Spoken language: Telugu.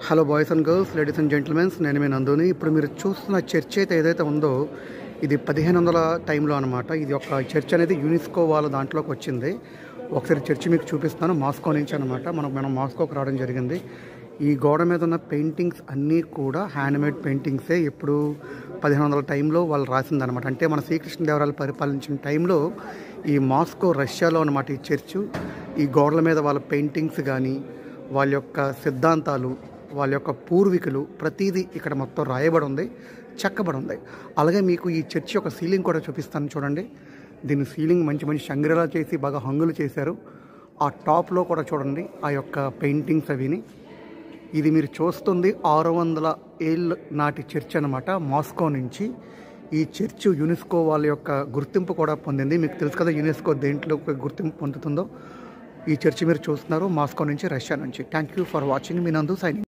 Hello boys and girls, ladies and gentlemen's, నేను మీ నందుని. ఇప్పుడు మీరు చూస్తున్న చర్చ్ అయితే ఏదైతే ఉందో ఇది 1500 టైంలో అనమాట. ఇది ఒక చర్చ్ అనేది యునెస్కో వాళ్ళ దాంట్లోకి వచ్చింది. ఒకసారి చర్చ్ మీకు చూపిస్తాను. మాస్కో నుంచి అనమాట. మనం మాస్కోకి రావడం జరిగింది. ఈ గోడ మీద ఉన్న పెయింటింగ్స్ అన్నీ కూడా హ్యాండ్మేడ్ పెయింటింగ్సే. ఎప్పుడు 1500 టైంలో వాళ్ళు రాసిందనమాట. అంటే మన శ్రీకృష్ణదేవరాయలు పరిపాలించిన టైంలో ఈ మాస్కో రష్యాలో అనమాట ఈ చర్చు. ఈ గోడల మీద వాళ్ళ పెయింటింగ్స్ కానీ, వాళ్ళ యొక్క సిద్ధాంతాలు, వాళ్ళ యొక్క పూర్వీకులు ప్రతిదీ ఇక్కడ మొత్తం రాయబడి ఉంది, చెక్కబడి ఉంది. అలాగే మీకు ఈ చర్చ్ యొక్క సీలింగ్ కూడా చూపిస్తాను చూడండి. దీని సీలింగ్ మంచి మంచి షంగ్రీలా చేసి బాగా హంగులు చేశారు. ఆ టాప్లో కూడా చూడండి ఆ యొక్క పెయింటింగ్స్ అవిని. ఇది మీరు చూస్తుంది 600 ఏళ్ళ నాటి చర్చ్ అనమాట. మాస్కో నుంచి ఈ చర్చ్ యునెస్కో వాళ్ళ యొక్క గుర్తింపు కూడా పొందింది. మీకు తెలుసు కదా యునెస్కో దేంట్లో గుర్తింపు పొందుతుందో. ఈ చర్చ్ మీరు చూస్తున్నారు మాస్కో నుంచి, రష్యా నుంచి. Thank you for watching. మీ నందు సైనింగ్.